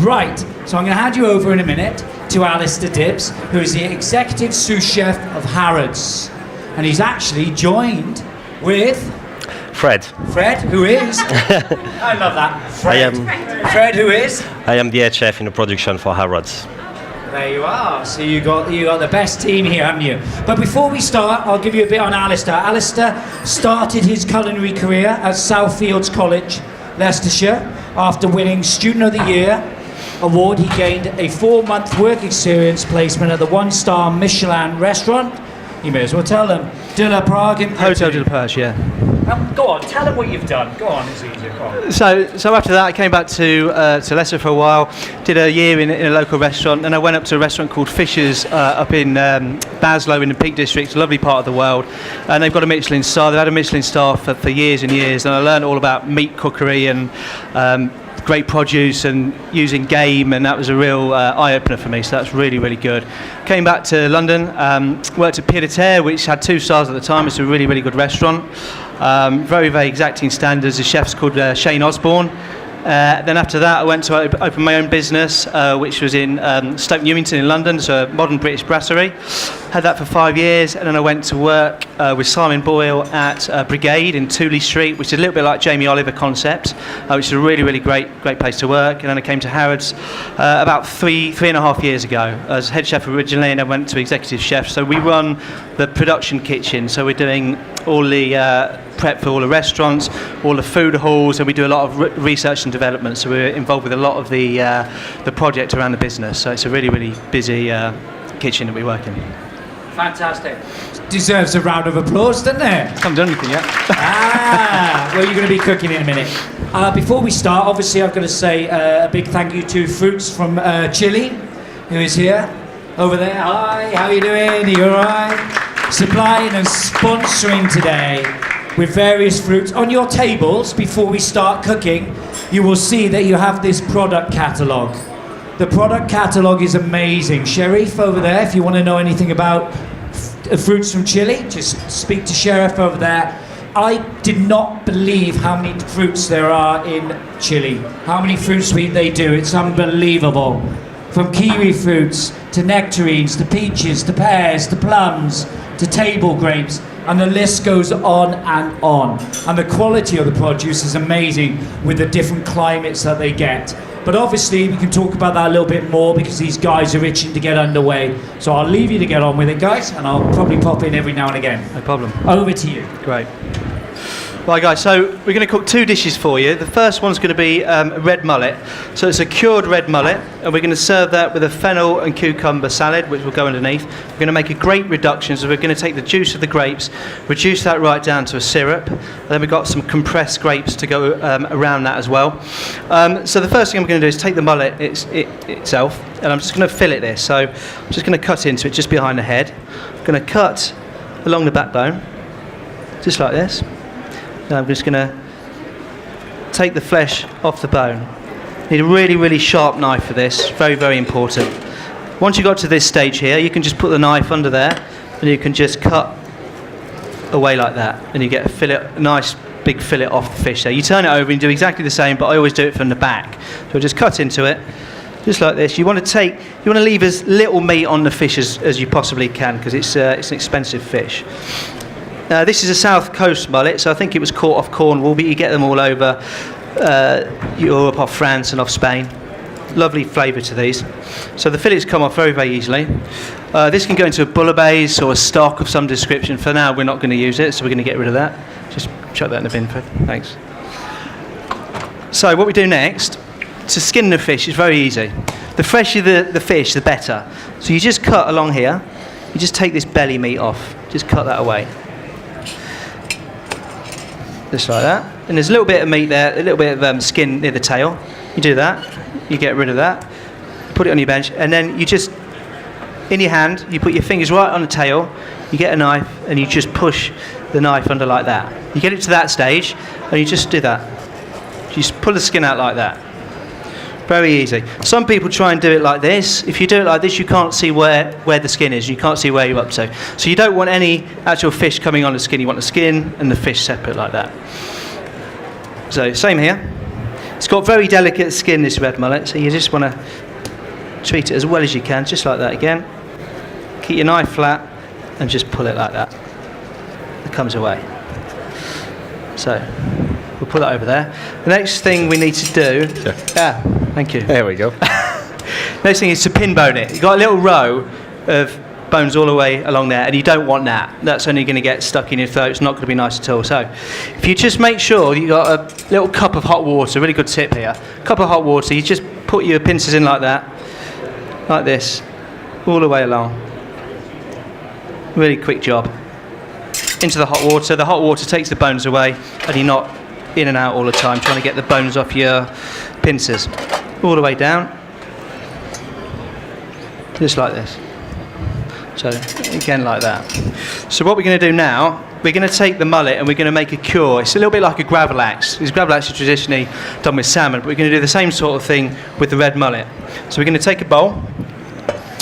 Right, so I'm going to hand you over in a minute to Alistair Dibbs, who is the executive sous chef of Harrods. And he's actually joined with... Fred. Fred, who is? I love that. Fred. Fred, who is? I am the head chef in the production for Harrods. There you are. So you got the best team here, haven't you? But before we start, I'll give you a bit on Alistair. Alistair started his culinary career at Southfields College, Leicestershire. After winning Student of the Year award, he gained a 4-month work experience placement at the 1-star Michelin restaurant. You may as well tell them. De la Prague in Hotel de la Prague, yeah. Go on, tell them what you've done. Go on, it's easier. Go on. So after that, I came back to Leicester for a while, did a year in a local restaurant, and I went up to a restaurant called Fisher's up in Baslow in the Peak District, a lovely part of the world. And they've got a Michelin star. They've had a Michelin star for years and years, and I learned all about meat cookery and great produce and using game, and that was a real eye-opener for me, so that's really, really good. Came back to London, worked at Pied à Terre, which had 2 stars at the time. It's a really, really good restaurant. Very, very exacting standards. The chef's called Shane Osborne. Then after that, I went to open my own business, which was in Stoke Newington in London, so a modern British brasserie. Had that for 5 years, and then I went to work with Simon Boyle at Brigade in Tooley Street, which is a little bit like Jamie Oliver concept, which is a really, really great place to work. And then I came to Harrods about three and a half years ago as head chef originally, and I went to executive chef. So we run the production kitchen, so we're doing all the prep for all the restaurants, all the food halls, and we do a lot of research and development, so we're involved with a lot of the project around the business. So it's a really, really busy kitchen that we work in. Fantastic. Deserves a round of applause, doesn't it? I haven't done anything yet. Well, you're going to be cooking in a minute. Before we start, obviously I've got to say a big thank you to Fruits from Chile, who is here, over there. Hi, how are you doing? Are you all right? Supplying and sponsoring today with various fruits. On your tables, before we start cooking, you will see that you have this product catalogue. The product catalogue is amazing. Sheriff over there, if you want to know anything about fruits from Chile, just speak to Sheriff over there. I did not believe how many fruits there are in Chile, how many fruits they do. It's unbelievable. From kiwi fruits to nectarines to peaches to pears to plums to table grapes, and the list goes on and on. And the quality of the produce is amazing with the different climates that they get. But obviously we can talk about that a little bit more because these guys are itching to get underway. So I'll leave you to get on with it, guys, and I'll probably pop in every now and again. No problem. Over to you. Great. Right, guys, so we're going to cook 2 dishes for you. The first one's going to be red mullet. So it's a cured red mullet, and we're going to serve that with a fennel and cucumber salad, which will go underneath. We're going to make a grape reduction, so we're going to take the juice of the grapes, reduce that right down to a syrup, and then we've got some compressed grapes to go around that as well. So the first thing I'm going to do is take the mullet itself, and I'm just going to fillet this. So I'm just going to cut into it just behind the head. I'm going to cut along the backbone, just like this. Now I'm just going to take the flesh off the bone. Need a really, really sharp knife for this. Very, very important. Once you got to this stage here, you can just put the knife under there, and you can just cut away like that, and you get a fillet, a nice big fillet off the fish there. You turn it over and you do exactly the same, but I always do it from the back. So I just cut into it, just like this. You want to leave as little meat on the fish as you possibly can, because it's an expensive fish. This is a South Coast mullet, so I think it was caught off Cornwall, but you get them all over Europe, off France and off Spain. Lovely flavour to these. So the fillets come off very, very easily. This can go into a bouillabaisse or a stock of some description. For now, we're not going to use it, so we're going to get rid of that. Just chuck that in the bin, Fred. Thanks. So what we do next, to skin the fish is very easy. The fresher the fish, the better. So you just cut along here. You just take this belly meat off. Just cut that away. Just like that. And there's a little bit of meat there, a little bit of skin near the tail. You do that, you get rid of that, put it on your bench, and then you just, in your hand, you put your fingers right on the tail, you get a knife, and you just push the knife under like that. You get it to that stage, and you just do that. You just pull the skin out like that. Very easy. Some people try and do it like this. If you do it like this, you can't see where the skin is. You can't see where you're up to. So you don't want any actual fish coming on the skin. You want the skin and the fish separate like that. So same here. It's got very delicate skin, this red mullet, so you just want to treat it as well as you can, just like that again. Keep your knife flat and just pull it like that. It comes away. So we'll put that over there. The next thing we need to do, thank you. There we go. Next thing is to pin bone it. You've got a little row of bones all the way along there, and you don't want that. That's only going to get stuck in your throat. It's not going to be nice at all. So if you just make sure you've got a little cup of hot water, really good tip here, cup of hot water, you just put your pincers in like that, like this, all the way along. Really quick job. Into the hot water. The hot water takes the bones away, and you're not in and out all the time trying to get the bones off your pincers. All the way down. Just like this. So again like that. So what we're going to do now, we're going to take the mullet and we're going to make a cure. It's a little bit like a gravel axe. These gravel axes are traditionally done with salmon, but we're going to do the same sort of thing with the red mullet. So we're going to take a bowl.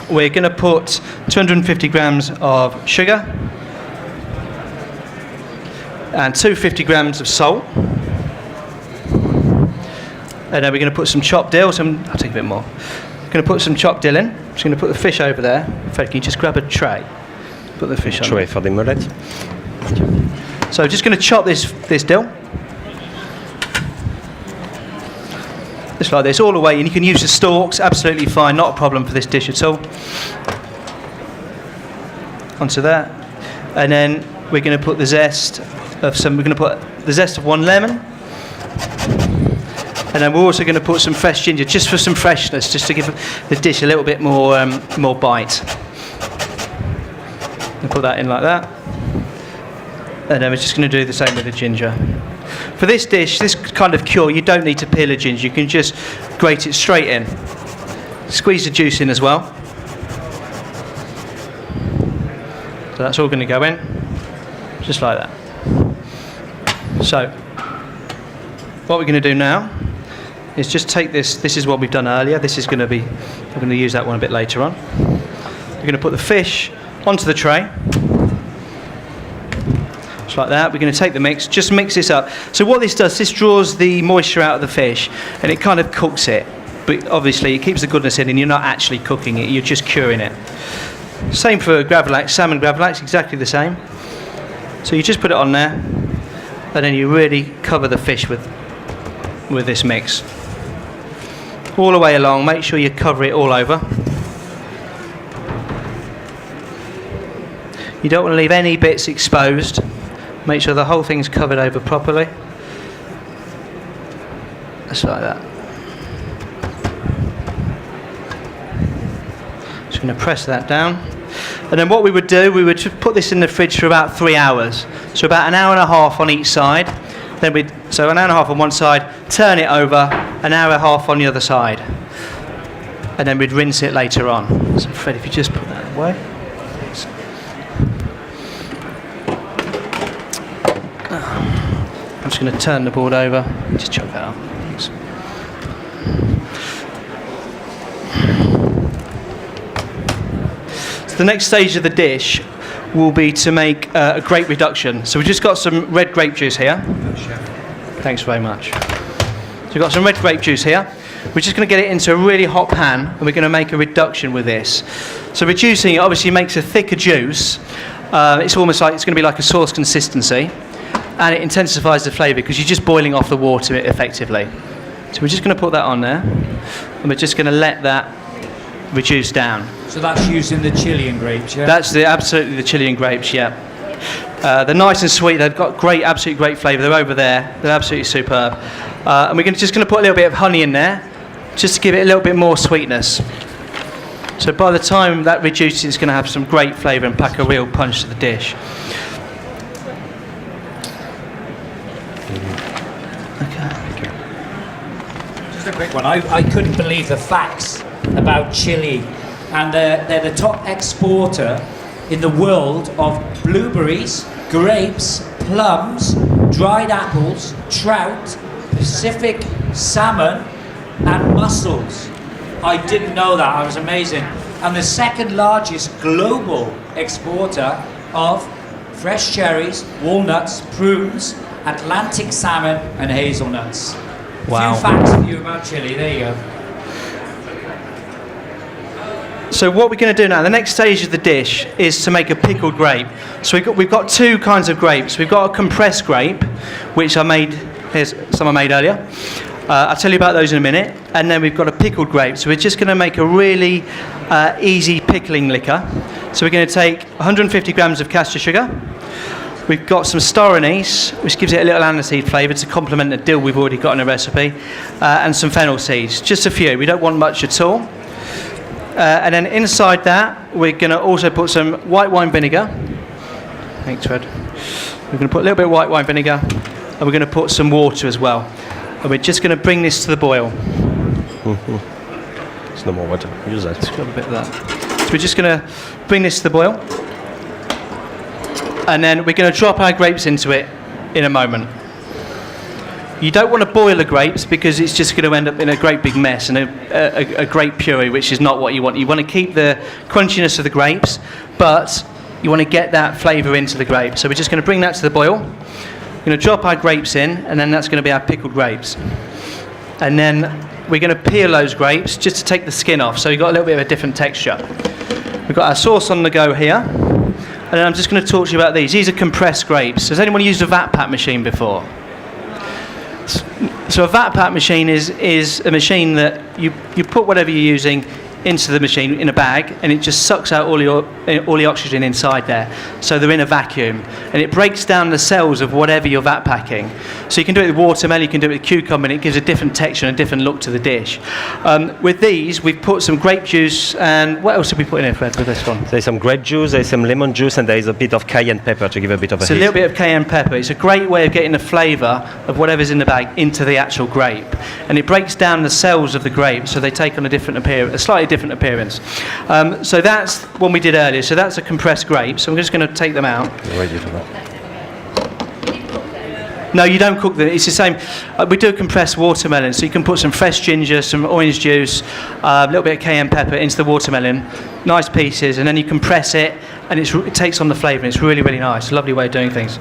We're going to put 250 grams of sugar and 250 grams of salt. And then we're going to put some chopped dill. I'll take a bit more. We're going to put some chopped dill in. I'm just going to put the fish over there. Fred, can you just grab a tray? Put the fish on. Tray for the mullet. So just going to chop this dill. Just like this, all the way. And you can use the stalks, absolutely fine, not a problem for this dish at all. Onto that. And then we're going to put the zest of one lemon. And then we're also going to put some fresh ginger, just for some freshness, just to give the dish a little bit more bite. And put that in like that. And then we're just going to do the same with the ginger. For this dish, this kind of cure, you don't need to peel the ginger. You can just grate it straight in. Squeeze the juice in as well. So that's all going to go in, just like that. So what we're going to do now is just take this. This is what we've done earlier. This is going to be, we're going to use that one a bit later on. We're going to put the fish onto the tray. Just like that. We're going to take the mix, just mix this up. So what this does, this draws the moisture out of the fish and it kind of cooks it. But obviously it keeps the goodness in and you're not actually cooking it, you're just curing it. Same for gravel axe, salmon gravel axe, exactly the same. So you just put it on there and then you really cover the fish with this mix. All the way along, make sure you cover it all over. You don't want to leave any bits exposed. Make sure the whole thing's covered over properly. Just like that. Just going to press that down. And then what we would do, we would just put this in the fridge for about 3 hours. So about an hour and a half on each side. So an hour and a half on one side, turn it over, an hour and a half on the other side. And then we'd rinse it later on. So Fred, if you just put that away. I'm just going to turn the board over, just chop that up. Thanks. So the next stage of the dish will be to make a grape reduction. So we've just got some red grape juice here. Thanks very much. So we've got some red grape juice here. We're just going to get it into a really hot pan and we're going to make a reduction with this. So reducing it obviously makes a thicker juice. It's almost like it's going to be like a sauce consistency. And it intensifies the flavour because you're just boiling off the water effectively. So we're just going to put that on there and we're just going to let that reduce down. So that's using the Chilean grapes, yeah? That's absolutely the Chilean grapes, yeah. They're nice and sweet. They've got absolutely great flavour. They're over there. They're absolutely superb. And we're just going to put a little bit of honey in there, just to give it a little bit more sweetness. So by the time that reduces, it's going to have some great flavour and pack a real punch to the dish. Okay. Just a quick one. I couldn't believe the facts about Chile. And they're the top exporter in the world of blueberries, grapes, plums, dried apples, trout, Pacific salmon, and mussels. I didn't know that. I was amazing. And the second largest global exporter of fresh cherries, walnuts, prunes, Atlantic salmon, and hazelnuts. Wow. A few facts for you about chili. There you go. So what we're going to do now, the next stage of the dish is to make a pickled grape. So we've got two kinds of grapes. We've got a compressed grape, which I made, here's some I made earlier. I'll tell you about those in a minute. And then we've got a pickled grape. So we're just going to make a really easy pickling liquor. So we're going to take 150 grams of castor sugar. We've got some star anise, which gives it a little aniseed flavour to complement the dill we've already got in the recipe, and some fennel seeds, just a few. We don't want much at all. And then inside that, we're going to also put some white wine vinegar. Thanks, Fred. We're going to put a little bit of white wine vinegar, and we're going to put some water as well. And we're just going to bring this to the boil. It's no more water. Use that. It's got a bit of that. So we're just going to bring this to the boil. And then we're going to drop our grapes into it in a moment. You don't want to boil the grapes because it's just going to end up in a great big mess and a grape puree, which is not what you want. You want to keep the crunchiness of the grapes, but you want to get that flavour into the grape. So we're just going to bring that to the boil. We're going to drop our grapes in, and then that's going to be our pickled grapes. And then we're going to peel those grapes just to take the skin off, so you've got a little bit of a different texture. We've got our sauce on the go here, and then I'm just going to talk to you about these. These are compressed grapes. Has anyone used a vat pack machine before? So a vat pack machine is a machine that you put whatever you're using into the machine in a bag, and it just sucks out all the oxygen inside there, so they're in a vacuum, and it breaks down the cells of whatever you're vat packing. So you can do it with watermelon, you can do it with cucumber, and it gives a different texture and a different look to the dish. With these, we've put some grape juice, and what else did we put in it, Fred, with this one? There's some grape juice, there's some lemon juice, and there's a bit of cayenne pepper to give a bit of a So heat. a little bit of cayenne pepper. It's a great way of getting the flavour of whatever's in the bag into the actual grape, and it breaks down the cells of the grape, so they take on a different appearance, a slightly different appearance. So that's one we did earlier. So that's a compressed grape. So I'm just going to take them out. You're ready for that. No, you don't cook them. It's the same. We do compressed watermelon, so you can put some fresh ginger, some orange juice, a little bit of cayenne pepper into the watermelon, nice pieces, and then you compress it, and it takes on the flavour. It's really, really nice. Lovely way of doing things.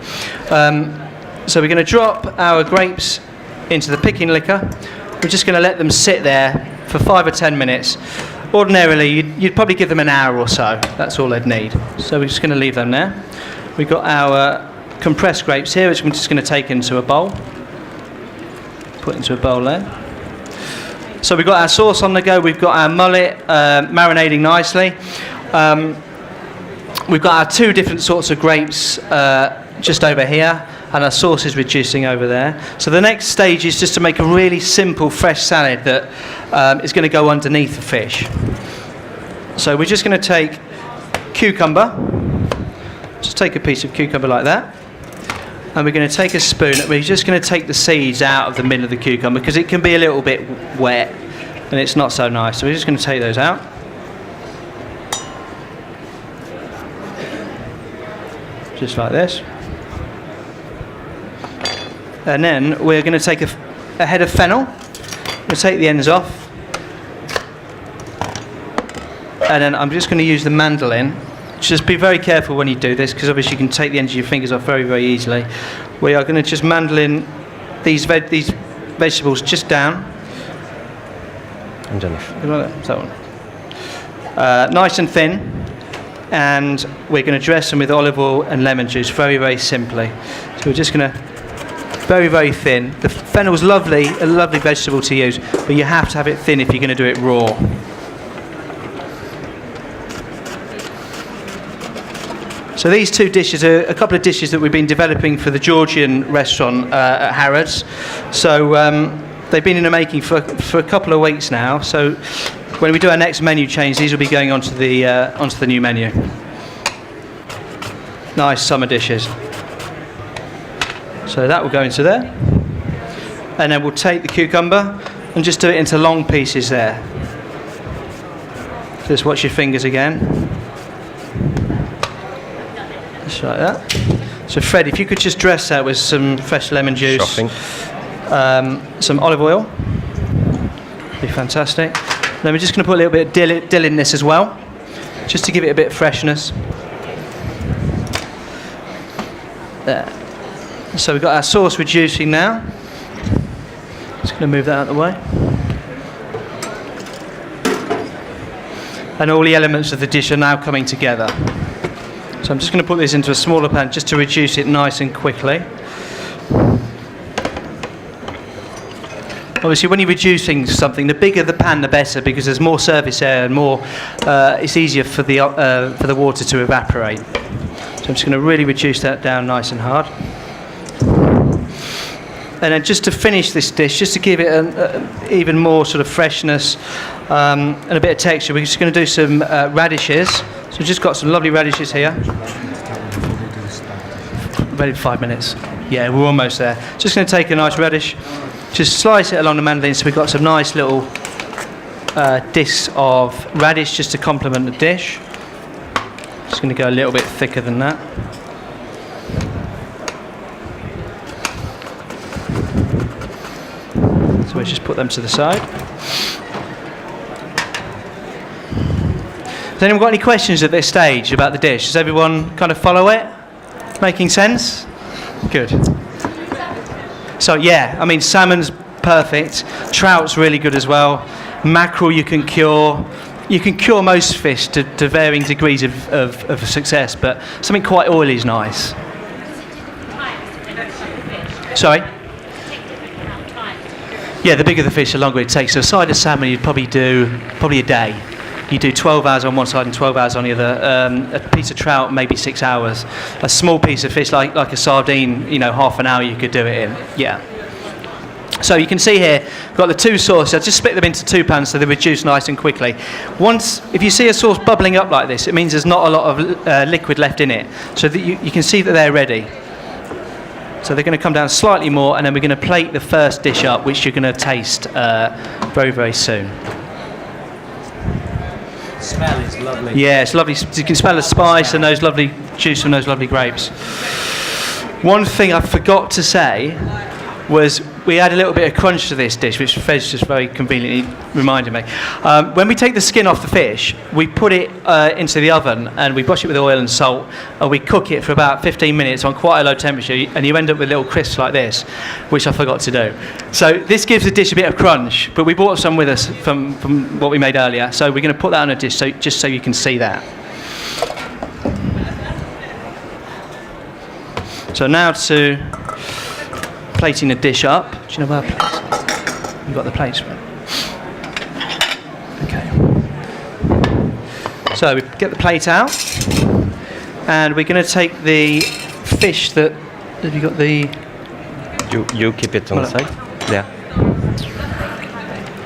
So we're going to drop our grapes into the picking liquor. We're just going to let them sit there for 5 or 10 minutes. Ordinarily, you'd probably give them an hour or so. That's all they'd need. So we're just going to leave them there. We've got our compressed grapes here, which I'm just going to take into a bowl. Put into a bowl there. So we've got our sauce on the go. We've got our mullet marinating nicely. We've got our two different sorts of grapes just over here, and our sauce is reducing over there. So the next stage is just to make a really simple fresh salad that is going to go underneath the fish. So we're just going to take cucumber, just take a piece of cucumber like that, and we're going to take a spoon, and we're just going to take the seeds out of the middle of the cucumber because it can be a little bit wet and it's not so nice. So we're just going to take those out. Just like this. And then we're going to take a head of fennel. We'll take the ends off. And then I'm just going to use the mandolin. Just be very careful when you do this, because obviously you can take the ends of your fingers off very, very easily. We are going to just mandolin these vegetables just down. Underneath. That one. Nice and thin. And we're going to dress them with olive oil and lemon juice, very, very simply. So we're just going to, very, very thin. The fennel's lovely, a lovely vegetable to use, but you have to have it thin if you're going to do it raw. So these two dishes are a couple of dishes that we've been developing for the Georgian restaurant at Harrods. So they've been in the making for a couple of weeks now. So when we do our next menu change, these will be going onto the new menu. Nice summer dishes. So that will go into there. And then we'll take the cucumber and just do it into long pieces there. Just watch your fingers again. Just like that. So Fred, if you could just dress that with some fresh lemon juice, some olive oil, be fantastic. Then we're just going to put a little bit of dill in this as well, just to give it a bit of freshness. There. So we've got our sauce reducing now. Just Gonna move that out of the way. And all the elements of the dish are now coming together. So I'm just going to put this into a smaller pan just to reduce it nice and quickly. Obviously, when you're reducing something, the bigger the pan, the better, because there's more surface area and more. It's easier for the water to evaporate. So I'm just going to really reduce that down nice and hard. And then just to finish this dish, just to give it even more sort of freshness and a bit of texture, we're just going to do some radishes. So we've just got some lovely radishes here. Ready for 5 minutes. Yeah, we're almost there. Just going to take a nice radish, just slice it along the mandolin, so we've got some nice little discs of radish just to complement the dish. Just going to go a little bit thicker than that. So we just put them to the side. Has anyone got any questions at this stage about the dish? Does everyone kind of follow it? Making sense? Good. So yeah, I mean, salmon's perfect. Trout's really good as well. Mackerel you can cure. You can cure most fish to varying degrees of success, but something quite oily is nice. Sorry? Yeah, the bigger the fish, the longer it takes. So a side of salmon you'd probably do a day. You do 12 hours on one side and 12 hours on the other. A piece of trout, maybe 6 hours. A small piece of fish, like a sardine, half an hour you could do it in. Yeah. So you can see here, we've got the two sauces. I've just split them into two pans so they reduce nice and quickly. If you see a sauce bubbling up like this, it means there's not a lot of liquid left in it. So that you can see that they're ready. So they're going to come down slightly more, and then we're going to plate the first dish up, which you're going to taste very, very soon. The smell is lovely. Yeah, it's lovely. You can smell the spice and those lovely juice from those lovely grapes. One thing I forgot to say was we add a little bit of crunch to this dish, which Fez just very conveniently reminded me. When we take the skin off the fish, we put it into the oven and we brush it with oil and salt, and we cook it for about 15 minutes on quite a low temperature, and you end up with little crisps like this, which I forgot to do. So this gives the dish a bit of crunch, but we brought some with us from what we made earlier, so we're going to put that on a dish just so you can see that. So now to plating the dish up. Do you know where our plates are? You've got the plates. Okay. So we get the plate out, and we're going to take the fish that. Have you got the? You keep it on the side. Yeah.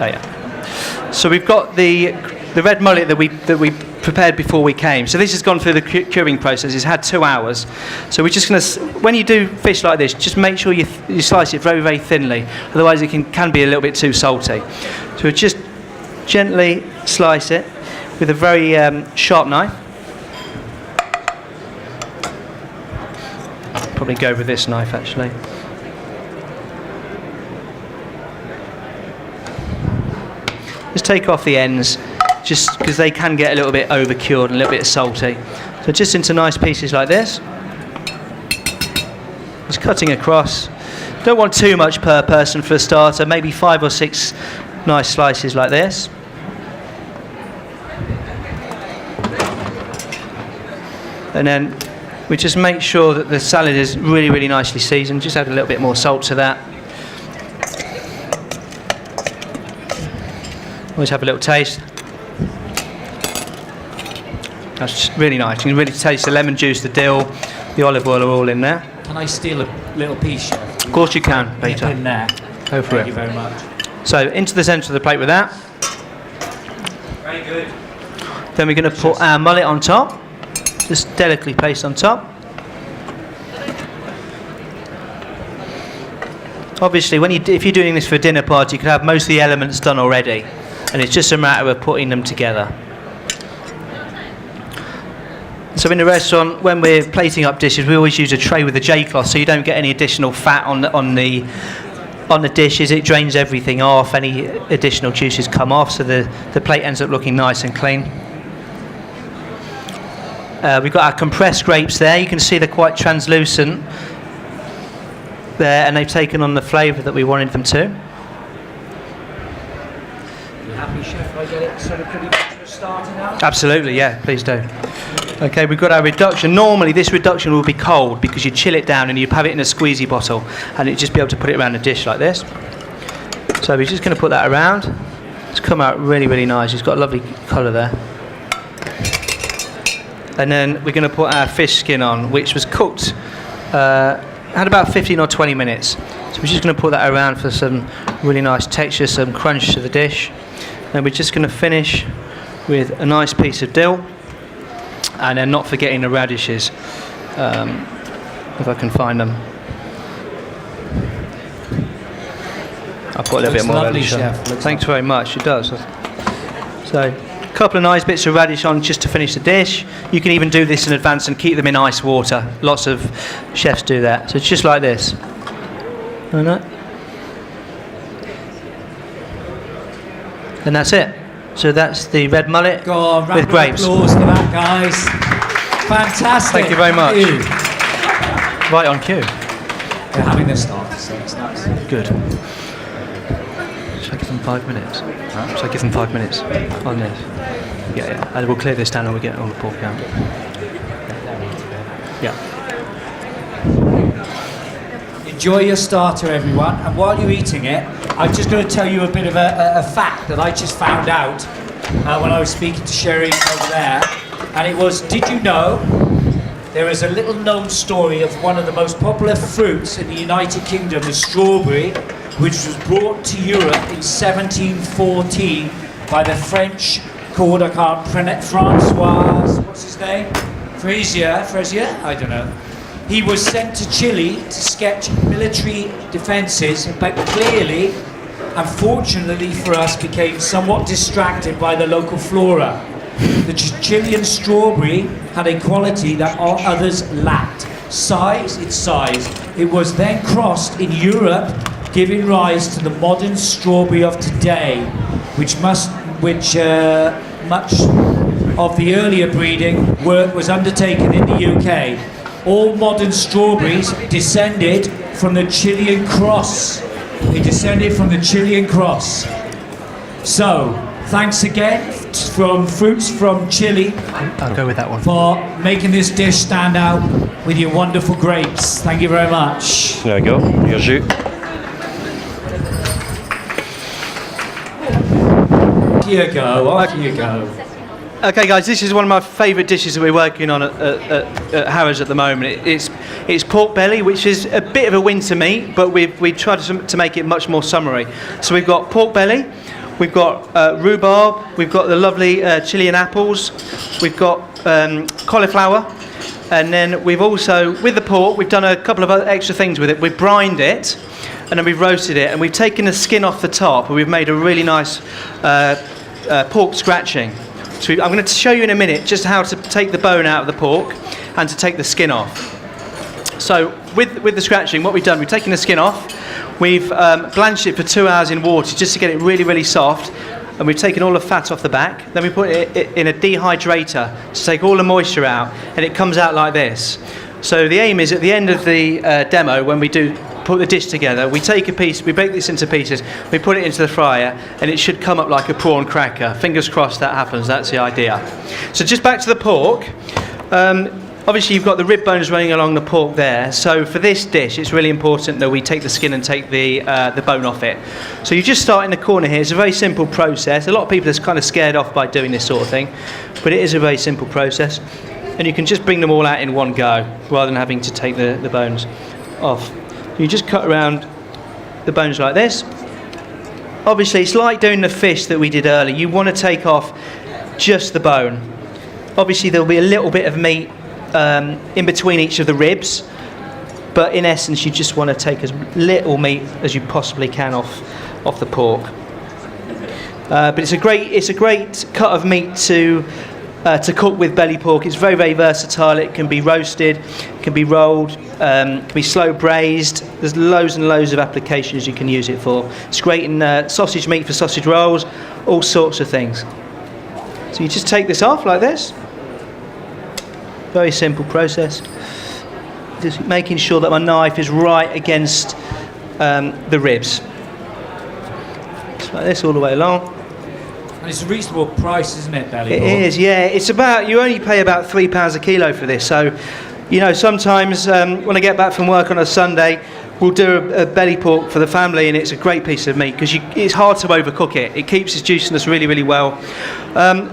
Oh yeah. So we've got the red mullet that we prepared before we came. So this has gone through the curing process. It's had 2 hours. So we're just going to, when you do fish like this, just make sure you slice it very, very thinly. Otherwise it can be a little bit too salty. So we just gently slice it with a very sharp knife. Probably go with this knife actually. Just take off the ends, just because they can get a little bit over-cured and a little bit salty. So just into nice pieces like this. Just cutting across. Don't want too much per person for a starter, maybe 5 or 6 nice slices like this. And then we just make sure that the salad is really, really nicely seasoned. Just add a little bit more salt to that. Always have a little taste. That's just really nice. You can really taste the lemon juice, the dill, the olive oil are all in there. Can I steal a little piece, Chef? Of course you can, Peter. In there. Go for Thank it. you very much. So into the centre of the plate with that. Very good. Then we're going to put our mullet on top. Just delicately placed on top. Obviously, if you're doing this for a dinner party, you can have most of the elements done already, and it's just a matter of putting them together. So in the restaurant, when we're plating up dishes, we always use a tray with a J-cloth, so you don't get any additional fat on the dishes. It drains everything off. Any additional juices come off, so the plate ends up looking nice and clean. We've got our compressed grapes there. You can see they're quite translucent there, and they've taken on the flavour that we wanted them to. Chef, I get it sort of pretty much for a starter now? Absolutely, yeah, please do. Okay, we've got our reduction. Normally this reduction will be cold because you chill it down and you have it in a squeezy bottle and you just be able to put it around the dish like this. So we're just going to put that around. It's come out really, really nice. It's got a lovely colour there. And then we're going to put our fish skin on, which was cooked, had about 15 or 20 minutes. So we're just going to put that around for some really nice texture, some crunch to the dish. And we're just going to finish with a nice piece of dill. And then not forgetting the radishes, if I can find them. I'll put a little bit more radish on. Thanks very much, it does. So, a couple of nice bits of radish on just to finish the dish. You can even do this in advance and keep them in ice water. Lots of chefs do that. So it's just like this. And that's it. So that's the red mullet Go on, with grapes. Applause for that, guys. Fantastic. Thank you very much. Thank you. Right on cue. They're having their start, so it's nice. Good. Should I give them 5 minutes? Should I give them 5 minutes on this? Yeah. And we'll clear this down and we'll get all the pork out. Yeah. Enjoy your starter, everyone. And while you're eating it, I'm just going to tell you a bit of a fact that I just found out when I was speaking to Sherry over there. And it was, did you know there is a little known story of one of the most popular fruits in the United Kingdom, the strawberry, which was brought to Europe in 1714 by the French called, I can't pronounce, Francois, what's his name? Frazier? I don't know. He was sent to Chile to sketch military defences, but clearly, unfortunately for us, became somewhat distracted by the local flora. The Chilean strawberry had a quality that all others lacked. Size. It was then crossed in Europe, giving rise to the modern strawberry of today, which much of the earlier breeding work was undertaken in the UK. All modern strawberries descended from the Chilean cross. They descended from the Chilean cross. So, thanks again from Fruits from Chile. I'll go with that one. For making this dish stand out with your wonderful grapes. Thank you very much. There you go, your jus. Off you go. Okay, guys, this is one of my favourite dishes that we're working on at Harrods at the moment. It's pork belly, which is a bit of a winter meat, but we've tried to make it much more summery. So we've got pork belly, we've got rhubarb, we've got the lovely Chilean apples, we've got cauliflower, and then we've also, with the pork, we've done a couple of other extra things with it. We've brined it, and then we've roasted it, and we've taken the skin off the top, and we've made a really nice pork scratching. So I'm going to show you in a minute just how to take the bone out of the pork and to take the skin off. So with the scratching, what we've done, we've taken the skin off, we've blanched it for 2 hours in water just to get it really, really soft, and we've taken all the fat off the back. Then we put it in a dehydrator to take all the moisture out, and it comes out like this. So the aim is at the end of the demo, when we do put the dish together, we take a piece, we break this into pieces, we put it into the fryer, and it should come up like a prawn cracker. Fingers crossed that happens, that's the idea. So just back to the pork. Obviously you've got the rib bones running along the pork there, so for this dish it's really important that we take the skin and take the bone off it. So you just start in the corner here. It's a very simple process. A lot of people are kind of scared off by doing this sort of thing, but it is a very simple process, and you can just bring them all out in one go rather than having to take the bones off. You just cut around the bones like this. Obviously it's like doing the fish that we did earlier. You want to take off just the bone. Obviously there'll be a little bit of meat in between each of the ribs, but in essence you just want to take as little meat as you possibly can off the pork. But it's a great cut of meat to cook with belly pork. It's very, very versatile. It can be roasted, it can be rolled, can be slow braised. There's loads and loads of applications you can use it for. It's great in sausage meat for sausage rolls, all sorts of things. So you just take this off like this. Very simple process. Just making sure that my knife is right against the ribs. Just like this all the way along. And it's a reasonable price, isn't it, belly It pork? is, yeah. It's about, you only pay about £3 a kilo for this. So, you know, sometimes when I get back from work on a Sunday, we'll do a belly pork for the family, and it's a great piece of meat because it's hard to overcook it. It keeps its juiciness really, really well.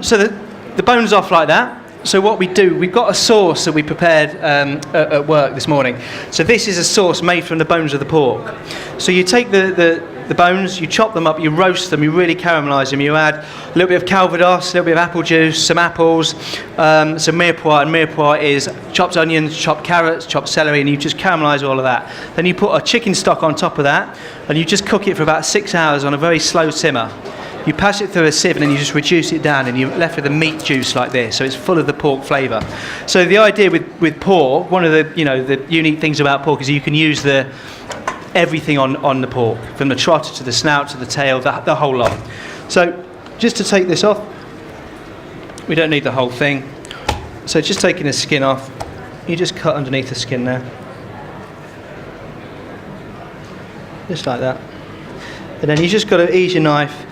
So the bone's off like that. So what we do, we've got a sauce that we prepared at work this morning. So this is a sauce made from the bones of the pork. So you take the bones, you chop them up, you roast them, you really caramelise them. You add a little bit of calvados, a little bit of apple juice, some apples, some mirepoix, and mirepoix is chopped onions, chopped carrots, chopped celery, and you just caramelise all of that. Then you put a chicken stock on top of that, and you just cook it for about 6 hours on a very slow simmer. You pass it through a sieve and then you just reduce it down, and you're left with a meat juice like this, so it's full of the pork flavour. So the idea with pork, one of the the unique things about pork is you can use everything on the pork, from the trotter to the snout to the tail, the whole lot. So just to take this off, we don't need the whole thing. So just taking the skin off, you just cut underneath the skin there, just like that, and then you just got to ease your knife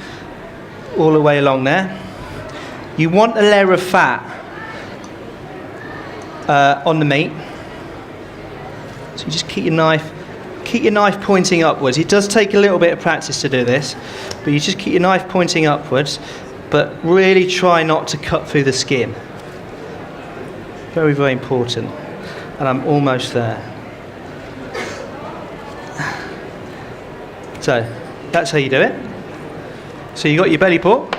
all the way along there. You want a layer of fat on the meat, so you just keep your knife pointing upwards. It does take a little bit of practice to do this, but you just keep your knife pointing upwards, but really try not to cut through the skin. Very, very important. And I'm almost there. So that's how you do it. So you got your belly pork,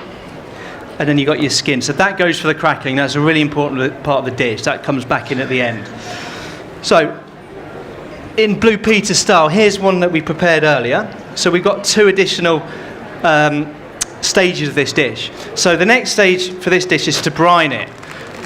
and then you got your skin. So that goes for the crackling. That's a really important part of the dish. That comes back in at the end. So in Blue Peter style, here's one that we prepared earlier. So we've got 2 additional stages of this dish. So the next stage for this dish is to brine it.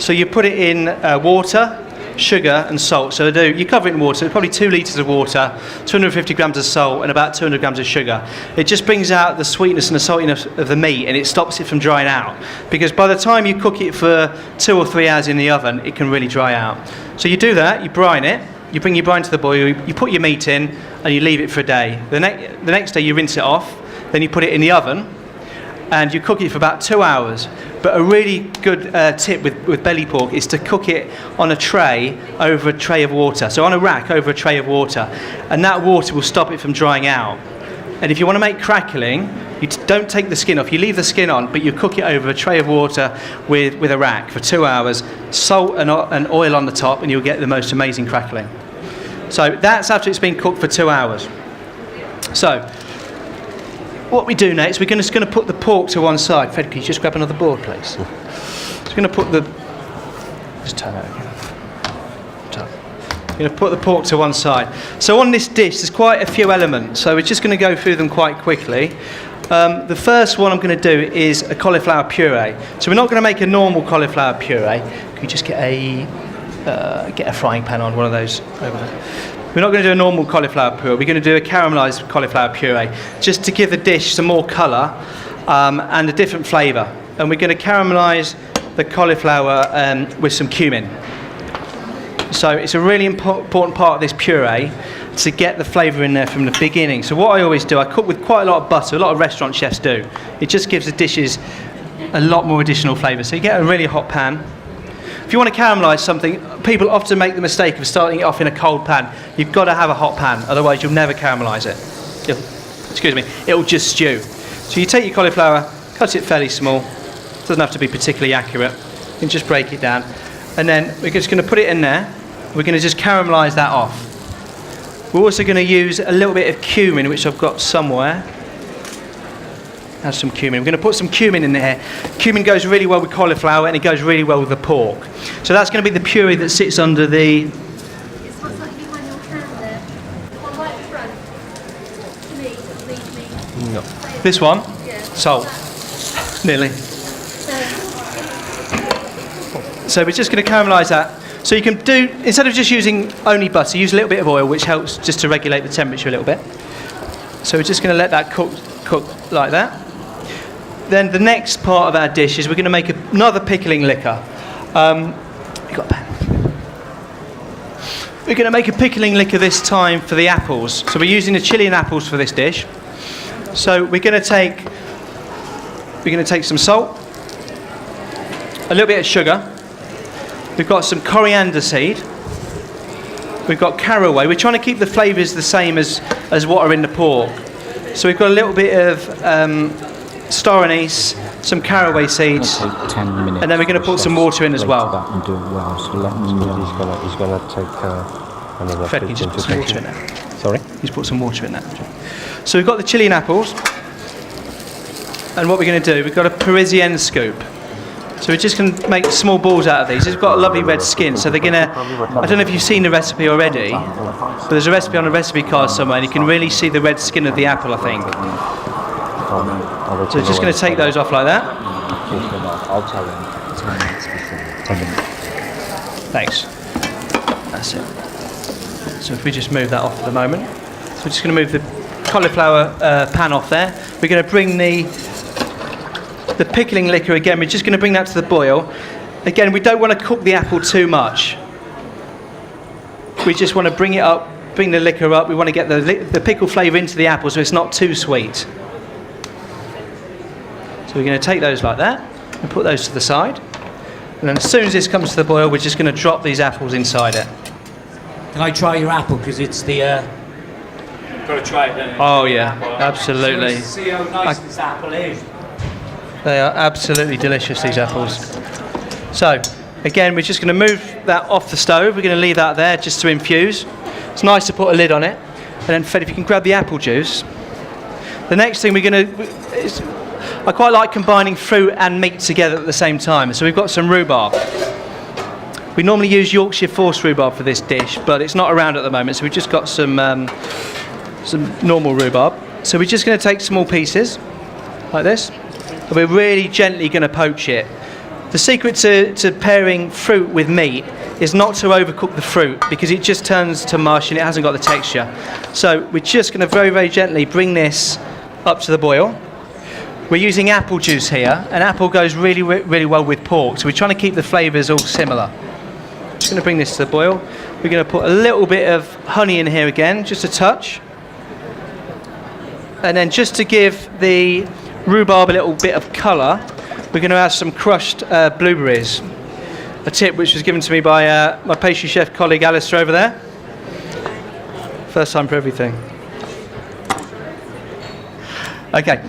So you put it in water, sugar and salt. So you cover it in water, probably 2 litres of water, 250 grams of salt and about 200 grams of sugar. It just brings out the sweetness and the saltiness of the meat, and it stops it from drying out, because by the time you cook it for 2 or 3 hours in the oven, it can really dry out. So you do that, you brine it, you bring your brine to the boil, you put your meat in and you leave it for a day. The next day you rinse it off, then you put it in the oven and you cook it for about 2 hours. But a really good tip with belly pork is to cook it on a tray over a tray of water. So on a rack over a tray of water. And that water will stop it from drying out. And if you want to make crackling, you don't take the skin off. You leave the skin on, but you cook it over a tray of water with a rack for 2 hours. Salt and oil on the top, and you'll get the most amazing crackling. So that's after it's been cooked for 2 hours. So what we do next, we're just going to put the pork to one side. Fred, can you just grab another board, please? Just going to put just turn it again. We're going to put the pork to one side. So on this dish, there's quite a few elements. So we're just going to go through them quite quickly. The first one I'm going to do is a cauliflower puree. So we're not going to make a normal cauliflower puree. Can you just get a frying pan on one of those over there? We're not going to do a normal cauliflower puree. We're going to do a caramelised cauliflower puree, just to give the dish some more colour and a different flavour. And we're going to caramelise the cauliflower with some cumin. So it's a really important part of this puree to get the flavour in there from the beginning. So what I always do, I cook with quite a lot of butter. A lot of restaurant chefs do. It just gives the dishes a lot more additional flavour. So you get a really hot pan. If you want to caramelise something, people often make the mistake of starting it off in a cold pan. You've got to have a hot pan, otherwise you'll never caramelise it. It'll just stew. So you take your cauliflower, cut it fairly small. Doesn't have to be particularly accurate. You can just break it down. And then we're just going to put it in there. We're going to just caramelise that off. We're also going to use a little bit of cumin, which I've got somewhere. Add some cumin. We're going to put some cumin in there. Cumin goes really well with cauliflower, and it goes really well with the pork. So that's going to be the puree that sits under the... It's what's like you on your hand there. The one right in front. To me, leave me. No. This one? Yeah. Salt. Nearly. So we're just going to caramelise that. So you can do, instead of just using only butter, use a little bit of oil, which helps just to regulate the temperature a little bit. So we're just going to let that cook like that. Then the next part of our dish is we're going to make another pickling liquor. You got a pen? We're going to make a pickling liquor this time for the apples. So we're using the Chilean apples for this dish. So we're going to take we're going to take some salt, a little bit of sugar. We've got some coriander seed. We've got caraway. We're trying to keep the flavours the same as what are in the pork. So we've got a little bit of star anise, some caraway seeds, Take 10 minutes. and then we're going to put some water in as well. That and do it well. So let's He's gonna take another Fred, can you just put some water in 15. there? Sorry? He's put some water in there. So we've got the chili and apples. And what we're going to do, we've got a Parisienne scoop. So we're just going to make small balls out of these. It's got a lovely red skin, so they're going to... I don't know if you've seen the recipe already, but there's a recipe on a recipe card somewhere, and you can really see the red skin of the apple, I think. So we're just going to take those off like that. I'll tell him 10 minutes before. 10 minutes. Thanks. That's it. So if we just move that off for the moment. So we're just going to move the cauliflower pan off there. We're going to bring the pickling liquor again. We're just going to bring that to the boil. Again, we don't want to cook the apple too much. We just want to bring it up, bring the liquor up. We want to get the pickle flavour into the apple so it's not too sweet. So we're going to take those like that and put those to the side. And then as soon as this comes to the boil, we're just going to drop these apples inside it. Can I try your apple? Because it's the... Got to try it, don't you? Oh yeah, absolutely. See how nice this apple is. They are absolutely delicious, these apples. So, again, we're just going to move that off the stove. We're going to leave that there just to infuse. It's nice to put a lid on it. And then, Fred, if you can grab the apple juice. The next thing we're going to... I quite like combining fruit and meat together at the same time. So we've got some rhubarb. We normally use Yorkshire force rhubarb for this dish, but it's not around at the moment, so we've just got some normal rhubarb. So we're just going to take small pieces, like this, and we're really gently going to poach it. The secret to pairing fruit with meat is not to overcook the fruit, because it just turns to mush and it hasn't got the texture. So we're just going to very, very gently bring this up to the boil. We're using apple juice here, and apple goes really, really well with pork, so we're trying to keep the flavours all similar. Just going to bring this to the boil. We're going to put a little bit of honey in here again, just a touch. And then just to give the rhubarb a little bit of colour, we're going to add some crushed blueberries. A tip which was given to me by my pastry chef colleague Alistair over there. First time for everything. Okay,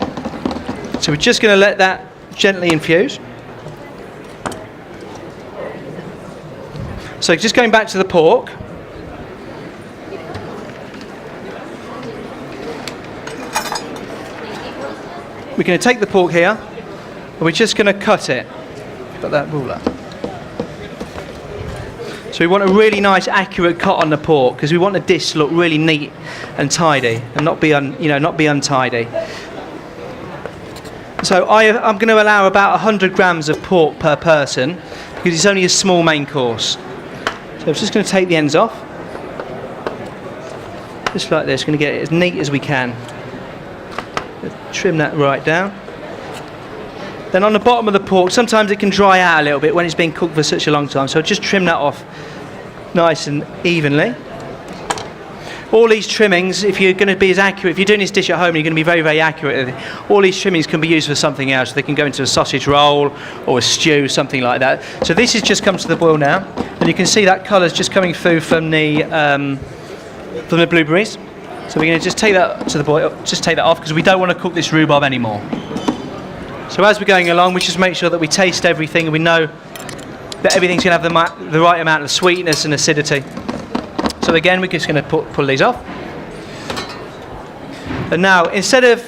so we're just going to let that gently infuse. So just going back to the pork. We're going to take the pork here, and we're just going to cut it. Got that ruler. So we want a really nice, accurate cut on the pork, because we want the dish to look really neat and tidy, and not be untidy. So I'm going to allow about 100 grams of pork per person, because it's only a small main course. So I'm just going to take the ends off, just like this. Going to get it as neat as we can. Trim that right down. Then on the bottom of the pork, sometimes it can dry out a little bit when it's been cooked for such a long time, so just trim that off nice and evenly. All these trimmings, if you're going to be as accurate, if you're doing this dish at home, you're going to be very, very accurate. All these trimmings can be used for something else. They can go into a sausage roll or a stew, something like that. So this has just come to the boil now, and you can see that colour's just coming through from the blueberries. So we're going to just take that to the boil, just take that off, because we don't want to cook this rhubarb anymore. So as we're going along, we just make sure that we taste everything and we know that everything's going to have the right amount of sweetness and acidity. So again, we're just going to pull these off. And now, instead of,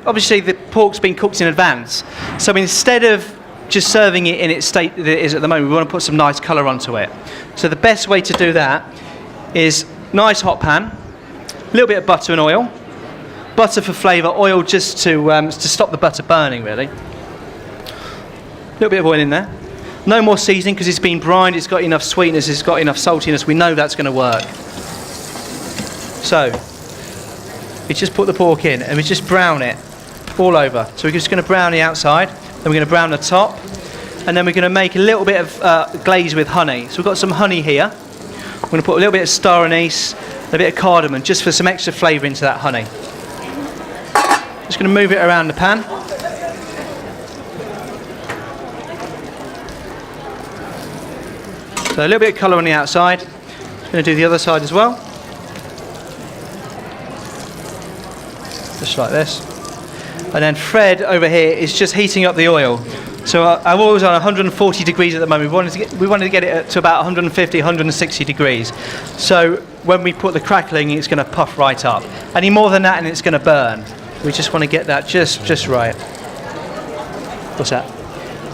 obviously the pork's been cooked in advance, so instead of just serving it in its state that it is at the moment, we want to put some nice colour onto it. So the best way to do that is nice hot pan, a little bit of butter and oil. Butter for flavour, oil just to stop the butter burning, really. A little bit of oil in there. No more seasoning, because it's been brined, it's got enough sweetness, it's got enough saltiness, we know that's going to work. So, we just put the pork in and we just brown it all over. So we're just going to brown the outside, then we're going to brown the top, and then we're going to make a little bit of glaze with honey. So we've got some honey here. We're going to put a little bit of star anise, a bit of cardamom, just for some extra flavour into that honey. Just going to move it around the pan. So a little bit of colour on the outside. Going to do the other side as well. Just like this. And then Fred over here is just heating up the oil. So our oil's on 140 degrees at the moment. We wanted to get it to about 150, 160 degrees. So when we put the crackling, it's going to puff right up. Any more than that and it's going to burn. We just want to get that just right. What's that?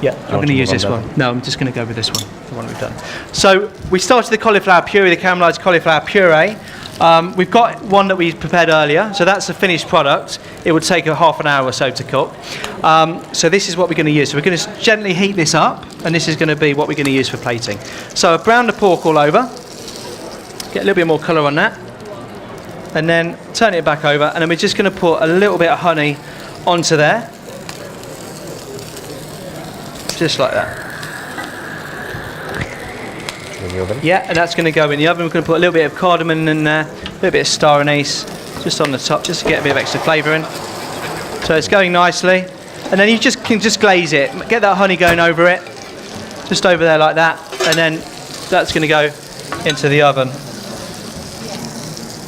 Yeah, I'm going to use this one. No, I'm just going to go with this one, the one we've done. So we started the cauliflower puree, the caramelised cauliflower puree. We've got one that we prepared earlier, so that's the finished product. It would take a half an hour or so to cook. So this is what we're going to use. So we're going to gently heat this up, and this is going to be what we're going to use for plating. So I've browned the pork all over. Get a little bit more colour on that. And then turn it back over, and then we're just going to put a little bit of honey onto there. Just like that. In the oven? Yeah, and that's going to go in the oven. We're going to put a little bit of cardamom in there, a little bit of star anise, just on the top, just to get a bit of extra flavour in. So it's going nicely. And then you can just glaze it. Get that honey going over it, just over there like that. And then that's going to go into the oven.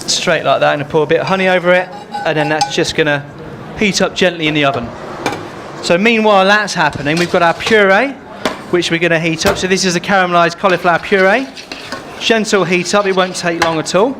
Straight like that, and pour a bit of honey over it. And then that's just going to heat up gently in the oven. So meanwhile that's happening, we've got our puree, which we're going to heat up. So this is a caramelised cauliflower puree. Gentle heat up, it won't take long at all.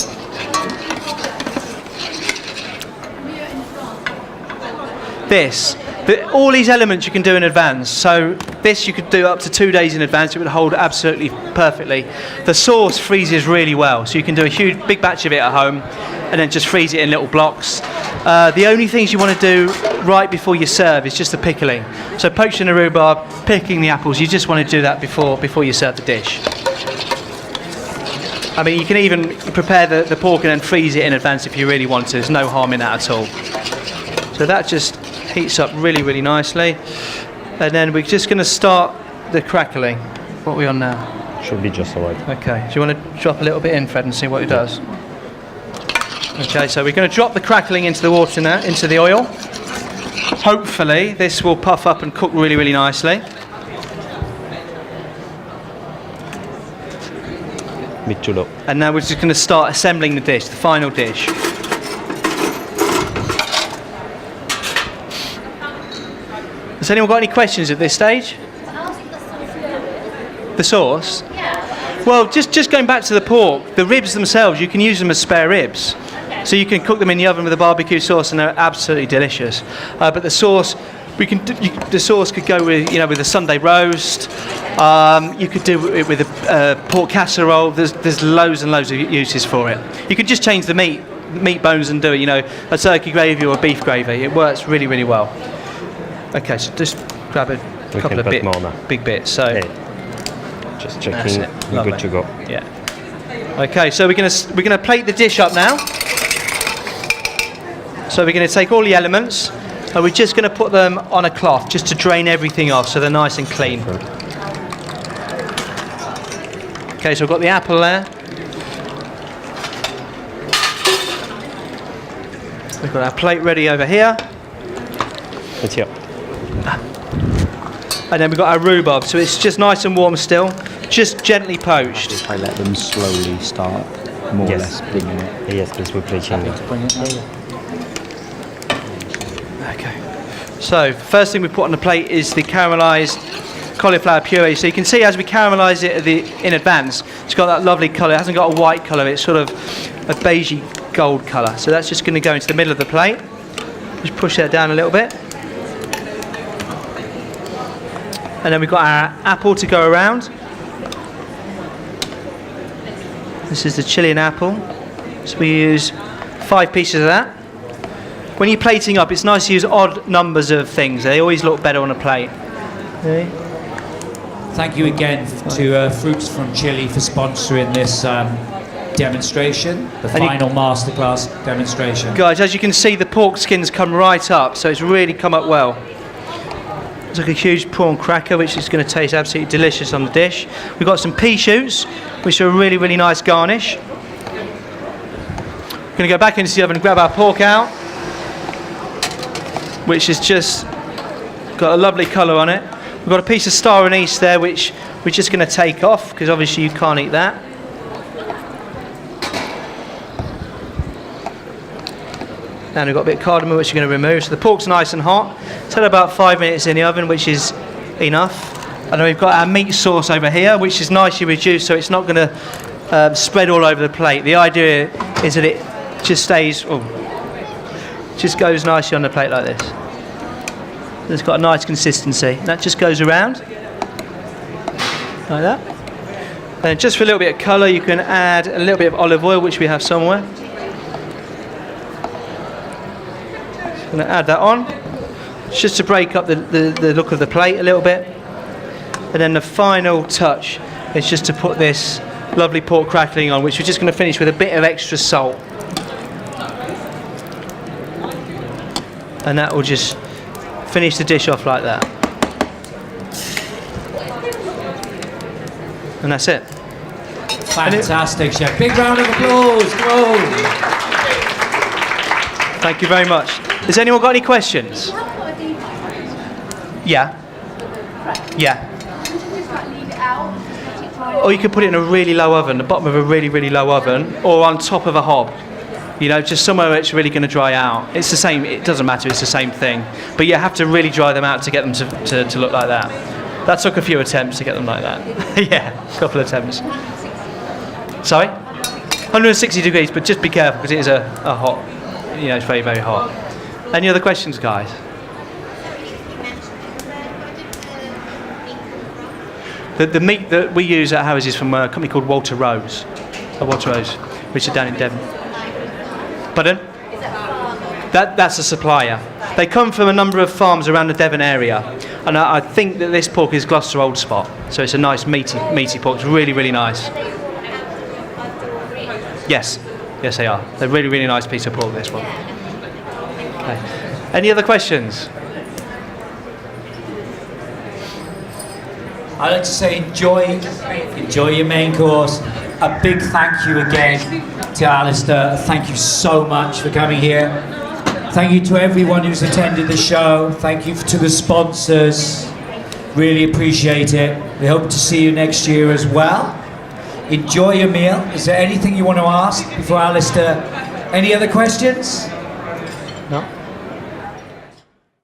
All these elements you can do in advance. So this you could do up to 2 days in advance. It would hold absolutely perfectly. The sauce freezes really well, so you can do a big batch of it at home and then just freeze it in little blocks. The only things you want to do right before you serve is just the pickling. So poaching the rhubarb, picking the apples, you just want to do that before you serve the dish. I mean, you can even prepare the pork and then freeze it in advance if you really want to. There's no harm in that at all. So that just heats up really, really nicely. And then we're just going to start the crackling. What are we on now? Should be just alright. Okay, do you want to drop a little bit in, Fred, and see what it does? Okay, so we're going to drop the crackling into the water now, into the oil. Hopefully this will puff up and cook really, really nicely. Bit too low. And now we're just going to start assembling the dish, the final dish. Has anyone got any questions at this stage? The sauce? Yeah. Well, just going back to the pork, the ribs themselves, you can use them as spare ribs. So you can cook them in the oven with a barbecue sauce and they're absolutely delicious. But the sauce, the sauce could go with, with a Sunday roast. You could do it with a pork casserole. There's loads and loads of uses for it. You could just change the meat bones and do it, a turkey gravy or a beef gravy. It works really, really well. Okay, so just grab a couple of big bits. So yeah. Just checking, we're good to go. Yeah. Okay, so we're gonna plate the dish up now. So we're going to take all the elements and we're just going to put them on a cloth just to drain everything off so they're nice and clean. Okay, so I've got the apple there. We've got our plate ready over here. It's here. And then we've got our rhubarb, so it's just nice and warm still, just gently poached. If I let them slowly start, more or less bringing it. Yes, please, we're plating it. Bring it over. So first thing we put on the plate is the caramelised cauliflower puree. So you can see as we caramelise it in advance, it's got that lovely colour. It hasn't got a white colour, it's sort of a beigey gold colour. So that's just going to go into the middle of the plate. Just push that down a little bit. And then we've got our apple to go around. This is the Chilean apple. So we use 5 pieces of that. When you're plating up, it's nice to use odd numbers of things. They always look better on a plate. Okay. Thank you again to Fruits from Chile for sponsoring this demonstration, the final masterclass demonstration. Guys, as you can see, the pork skins come right up, so it's really come up well. It's like a huge prawn cracker, which is going to taste absolutely delicious on the dish. We've got some pea shoots, which are a really, really nice garnish. We're going to go back into the oven and grab our pork out, which has just got a lovely colour on it. We've got a piece of star anise there, which we're just going to take off, because obviously you can't eat that. And we've got a bit of cardamom, which you're going to remove. So the pork's nice and hot. It's had about 5 minutes in the oven, which is enough. And then we've got our meat sauce over here, which is nicely reduced, so it's not going to spread all over the plate. The idea is that it just stays, just goes nicely on the plate like this. It's got a nice consistency. That just goes around like that. And just for a little bit of colour, you can add a little bit of olive oil, which we have somewhere. Just going to add that on, just to break up the look of the plate a little bit. And then the final touch is just to put this lovely pork crackling on, which we're just going to finish with a bit of extra salt. And that will just finish the dish off like that. And that's it. Fantastic, chef. Big round of applause. Whoa. Thank you very much. Has anyone got any questions? Yeah. Yeah. Or you could put it in a really low oven, the bottom of a really, really low oven, or on top of a hob. You know, just somewhere where it's really going to dry out. It's the same, it doesn't matter, it's the same thing. But you have to really dry them out to get them to look like that. That took a few attempts to get them like that. Yeah, a couple of attempts. Sorry? 160 degrees, but just be careful because it is a hot, you know, it's very, very hot. Any other questions, guys? The meat that we use at Harrods is from a company called Walter Rose, which are down in Devon. Pardon? That's a supplier. They come from a number of farms around the Devon area, and I think that this pork is Gloucester Old Spot, so it's a nice meaty pork. It's really, really nice. Yes, yes they are. They're a really, really nice piece of pork, this one. Okay. Any other questions? I'd like to say enjoy your main course. A big thank you again to Alistair. Thank you so much for coming here. Thank you to everyone who's attended the show. Thank you to the sponsors. Really appreciate it. We hope to see you next year as well. Enjoy your meal. Is there anything you want to ask before Alistair? Any other questions? No?